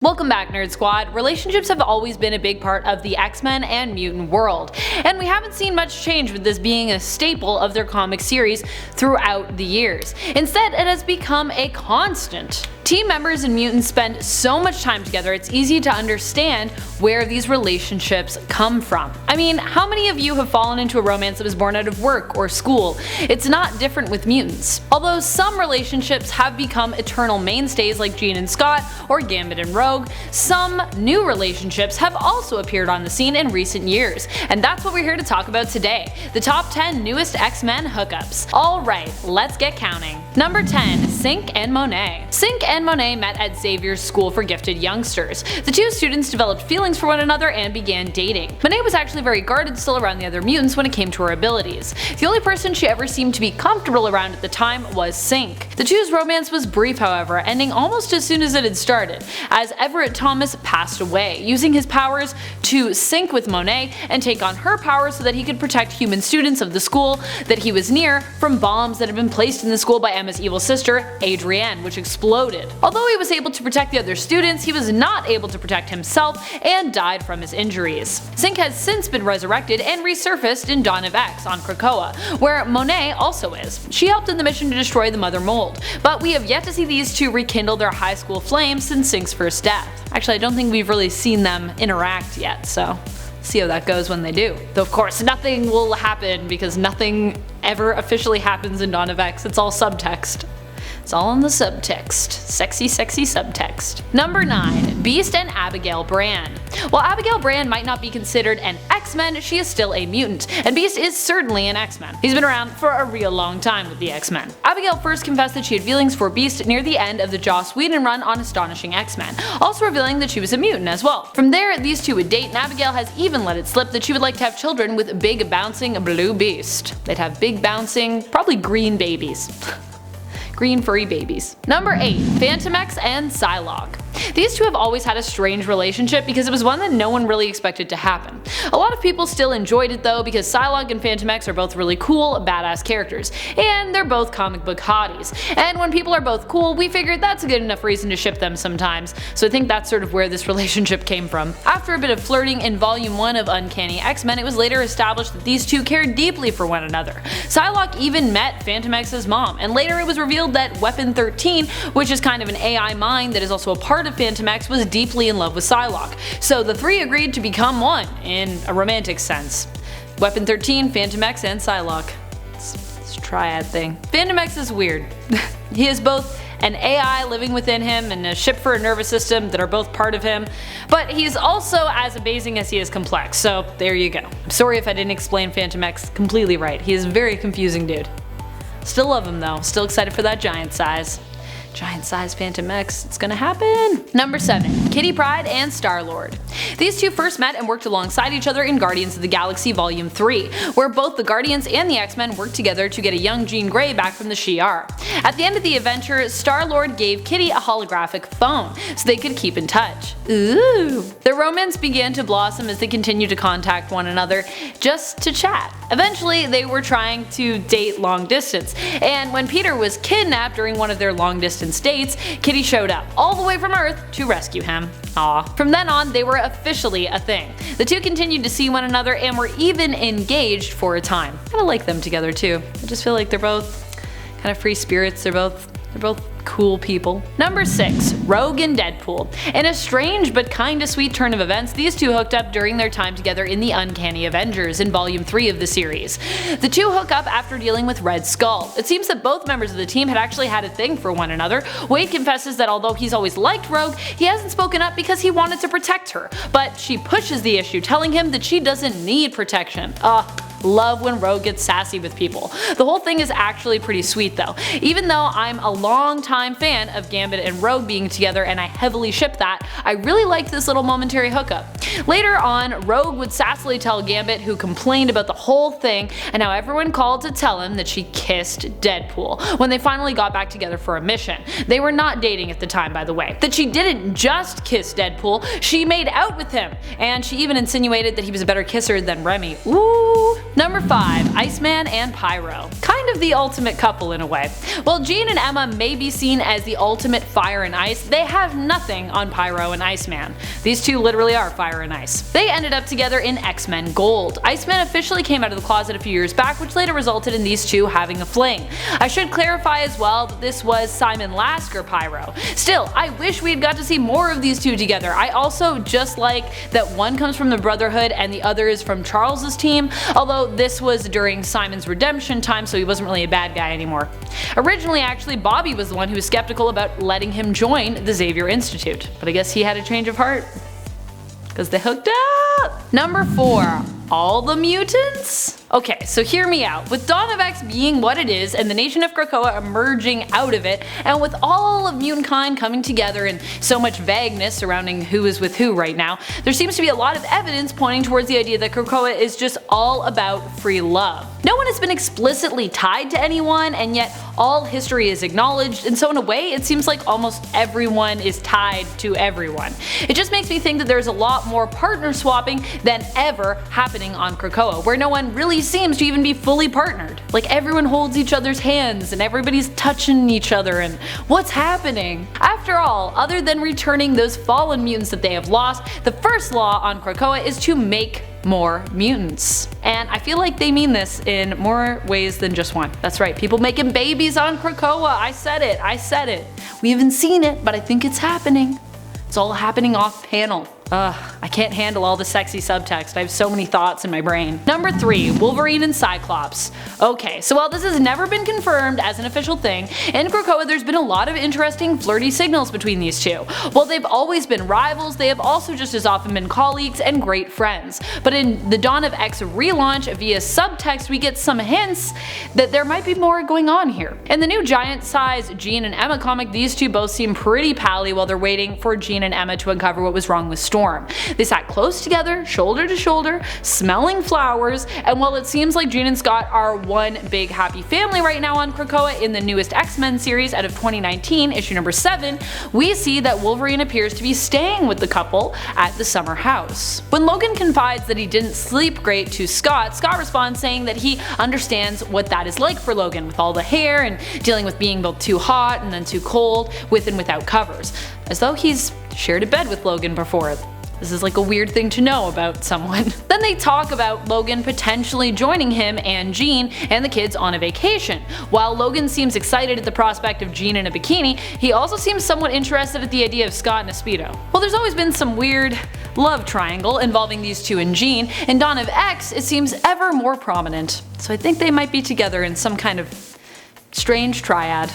Welcome back, Nerd Squad. Relationships have always been a big part of the X-Men and mutant world, and we haven't seen much change with this being a staple of their comic series throughout the years. Instead, it has become a constant. Team members and mutants spend so much time together, it's easy to understand where these relationships come from. I mean, how many of you have fallen into a romance that was born out of work or school? It's not different with mutants. Although some relationships have become eternal mainstays like Jean and Scott or Gambit and Rogue, some new relationships have also appeared on the scene in recent years, and that's what we're here to talk about today. The top 10 newest X Men hookups. Alright, let's get counting. Number 10. SYNCH and MONET. SYNCH and MONET met at Xavier's School for Gifted Youngsters. The two students developed feelings for one another and began dating. MONET was actually very guarded still around the other mutants when it came to her abilities. The only person she ever seemed to be comfortable around at the time was SYNCH. The two's romance was brief, however, ending almost as soon as it had started, as Everett Thomas passed away, using his powers to sync with MONET and take on her powers so that he could protect human students of the school that he was near from bombs that had been placed in the school by Emma's evil sister, Adrienne, which exploded. Although he was able to protect the other students, he was not able to protect himself and died from his injuries. SYNCH has since been resurrected and resurfaced in Dawn of X on Krakoa, where MONET also is. She helped in the mission to destroy the Mother Mold, but we have yet to see these two rekindle their high school flames since SYNCH's first death. Actually, I don't think we've really seen them interact yet, so see how that goes when they do. Though of course nothing will happen because nothing ever officially happens in Dawn of X, it's all subtext. It's all in the subtext. Sexy, sexy subtext. Number 9. Beast and Abigail Brand. While Abigail Brand might not be considered an X-Men, she is still a mutant, and Beast is certainly an X-Men. He's been around for a real long time with the X-Men. Abigail first confessed that she had feelings for Beast near the end of the Joss Whedon run on Astonishing X-Men, also revealing that she was a mutant as well. From there, these two would date, and Abigail has even let it slip that she would like to have children with big bouncing blue Beast. They'd have big bouncing, probably green babies. Green furry babies. Number 8. FANTOMEX and PSYLOCKE. These two have always had a strange relationship because it was one that no one really expected to happen. A lot of people still enjoyed it though because PSYLOCKE and FANTOMEX are both really cool, badass characters, and they're both comic book hotties. And when people are both cool, we figured that's a good enough reason to ship them sometimes, so I think that's sort of where this relationship came from. After a bit of flirting in Volume 1 of Uncanny X-Men, it was later established that these two cared deeply for one another. PSYLOCKE even met FANTOMEX's mom, and later it was revealed that Weapon 13, which is kind of an AI mind that is also a part of FANTOMEX, was deeply in love with PSYLOCKE, so the three agreed to become one, in a romantic sense. Weapon 13, FANTOMEX, and PSYLOCKE. It's a triad thing. FANTOMEX is weird. He is both an AI living within him and a ship for a nervous system that are both part of him, but he's also as amazing as he is complex, so there you go. I'm sorry if I didn't explain FANTOMEX completely right. He is a very confusing dude. Still love him though, still excited for that giant size. Giant size FANTOMEX, it's gonna happen! Number 7. Kitty Pryde and Star-Lord. These two first met and worked alongside each other in Guardians of the Galaxy Volume 3, where both the Guardians and the X-Men worked together to get a young Jean Grey back from the Shi'ar. At the end of the adventure, Star-Lord gave Kitty a holographic phone so they could keep in touch. Ooh! Their romance began to blossom as they continued to contact one another just to chat. Eventually, they were trying to date long distance, and when Peter was kidnapped during one of their long distance dates, Kitty showed up, all the way from Earth, to rescue him. Aw. From then on, they were officially a thing. The two continued to see one another and were even engaged for a time. Kinda like them together too. I just feel like they're both kind of free spirits, they're both cool people. Number 6. Rogue and Deadpool. In a strange but kinda sweet turn of events, these two hooked up during their time together in the Uncanny Avengers in Volume 3 of the series. The two hook up after dealing with Red Skull. It seems that both members of the team had actually had a thing for one another. Wade confesses that although he's always liked Rogue, he hasn't spoken up because he wanted to protect her, but she pushes the issue, telling him that she doesn't need protection. Love when Rogue gets sassy with people. The whole thing is actually pretty sweet though. Even though I'm a long-time fan of Gambit and Rogue being together and I heavily ship that, I really liked this little momentary hookup. Later on, Rogue would sassily tell Gambit, who complained about the whole thing and how everyone called to tell him that she kissed Deadpool when they finally got back together for a mission. They were not dating at the time, by the way. That she didn't just kiss Deadpool, she made out with him, and she even insinuated that he was a better kisser than Remy. Ooh. Number 5. Iceman and PYRO. Kind of the ultimate couple in a way. While Jean and Emma may be seen as the ultimate fire and ice, they have nothing on PYRO and Iceman. These two literally are fire and ice. They ended up together in X-Men Gold. Iceman officially came out of the closet a few years back, which later resulted in these two having a fling. I should clarify as well that this was Simon Lasker PYRO. Still, I wish we had got to see more of these two together. I also just like that one comes from the Brotherhood and the other is from Charles's team, although this was during Simon's redemption time, so he wasn't really a bad guy anymore. Originally, actually, Bobby was the one who was skeptical about letting him join the Xavier Institute, but I guess he had a change of heart because they hooked up. Number 4. All the mutants? Okay, so hear me out. With Dawn of X being what it is and the nation of Krakoa emerging out of it, and with all of mutant kind coming together and so much vagueness surrounding who is with who right now, there seems to be a lot of evidence pointing towards the idea that Krakoa is just all about free love. No one has been explicitly tied to anyone, and yet all history is acknowledged, and so in a way it seems like almost everyone is tied to everyone. It just makes me think that there's a lot more partner swapping than ever happening on Krakoa, where no one really seems to even be fully partnered. Like everyone holds each other's hands and everybody's touching each other, and what's happening? After all, other than returning those fallen mutants that they have lost, the first law on Krakoa is to make more mutants. And I feel like they mean this in more ways than just one. That's right, people making babies on Krakoa. I said it. We haven't seen it, but I think it's happening. It's all happening off panel. I can't handle all the sexy subtext. I have so many thoughts in my brain. Number 3. Wolverine and Cyclops. Okay, so while this has never been confirmed as an official thing, in Krakoa there's been a lot of interesting flirty signals between these two. While they've always been rivals, they have also just as often been colleagues and great friends. But in the Dawn of X relaunch via subtext we get some hints that there might be more going on here. In the new giant-size Jean and Emma comic, these two both seem pretty pally while they're waiting for Jean and Emma to uncover what was wrong with Storm. They sat close together, shoulder to shoulder, smelling flowers, and while it seems like Jean and Scott are one big happy family right now on Krakoa in the newest X-Men series out of 2019, issue number 7, we see that Wolverine appears to be staying with the couple at the summer house. When Logan confides that he didn't sleep great to Scott, Scott responds saying that he understands what that is like for Logan, with all the hair and dealing with being both too hot and then too cold, with and without covers, as though he's shared a bed with Logan before. This is like a weird thing to know about someone. Then they talk about Logan potentially joining him and Jean and the kids on a vacation. While Logan seems excited at the prospect of Jean in a bikini, he also seems somewhat interested at the idea of Scott in a Speedo. Well, there's always been some weird love triangle involving these two and Jean. In Dawn of X, it seems ever more prominent. So I think they might be together in some kind of strange triad.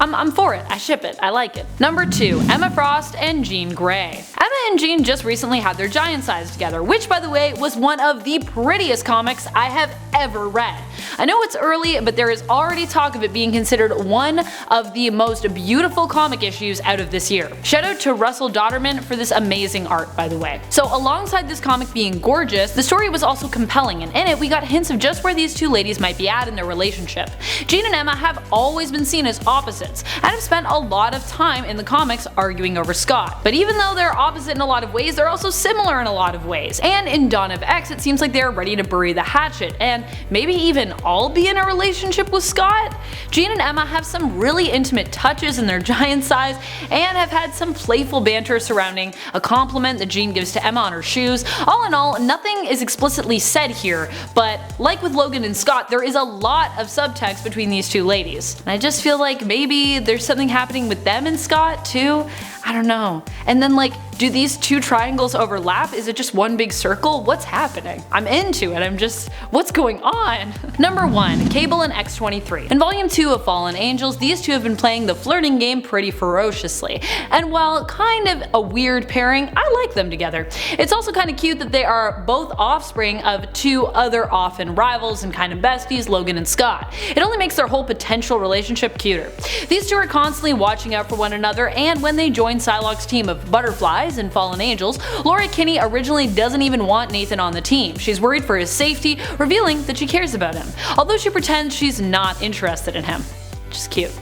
I'm for it. I ship it. I like it. Number 2. Emma Frost and Jean Grey. Emma and Jean just recently had their giant size together, which by the way was one of the prettiest comics I have ever read. I know it's early, but there is already talk of it being considered one of the most beautiful comic issues out of this year. Shout out to Russell Dodderman for this amazing art, by the way. So alongside this comic being gorgeous, the story was also compelling, and in it we got hints of just where these two ladies might be at in their relationship. Jean and Emma have always been seen as opposites, and have spent a lot of time in the comics arguing over Scott. But even though they're opposite in a lot of ways, they're also similar in a lot of ways. And in Dawn of X it seems like they're ready to bury the hatchet, and maybe even all be in a relationship with Scott? Jean and Emma have some really intimate touches in their giant size, and have had some playful banter surrounding a compliment that Jean gives to Emma on her shoes. All in all, nothing is explicitly said here, but like with Logan and Scott, there is a lot of subtext between these two ladies. And I just feel like maybe there's something happening with them and Scott too? I don't know. And then like, do these two triangles overlap? Is it just one big circle? What's happening? I'm into it. I'm just, what's going on? Number 1. Cable and X-23. In volume 2 of Fallen Angels, these two have been playing the flirting game pretty ferociously. And while kind of a weird pairing, I like them together. It's also kind of cute that they are both offspring of two other often rivals and kind of besties, Logan and Scott. It only makes their whole potential relationship cuter. These two are constantly watching out for one another, and when they join PSYLOKKE's team of butterflies in Fallen Angels, Laura Kinney originally doesn't even want Nathan on the team. She's worried for his safety, revealing that she cares about him, although she pretends she's not interested in him. Which is cute.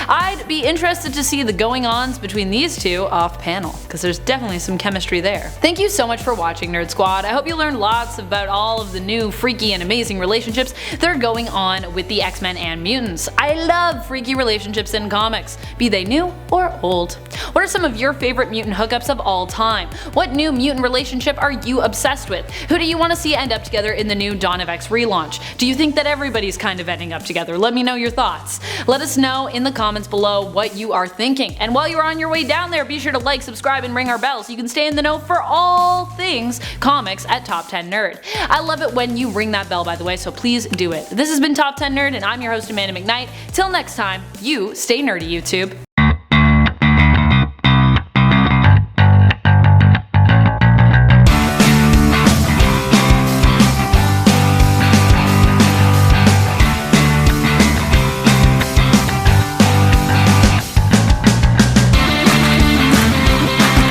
I'd be interested to see the going-ons between these two off-panel, because there's definitely some chemistry there. Thank you so much for watching, Nerd Squad. I hope you learned lots about all of the new freaky and amazing relationships that are going on with the X-Men and mutants. I love freaky relationships in comics, be they new or old. What are some of your favorite mutant hookups of all time? What new mutant relationship are you obsessed with? Who do you want to see end up together in the new Dawn of X relaunch? Do you think that everybody's kind of ending up together? Let me know your thoughts. Let us know in the comments below what you are thinking. And while you're on your way down there, be sure to like, subscribe, and ring our bell so you can stay in the know for all things comics at Top 10 Nerd. I love it when you ring that bell, by the way, so please do it. This has been Top 10 Nerd, and I'm your host Amanda McKnight. Till next time, you stay nerdy, YouTube.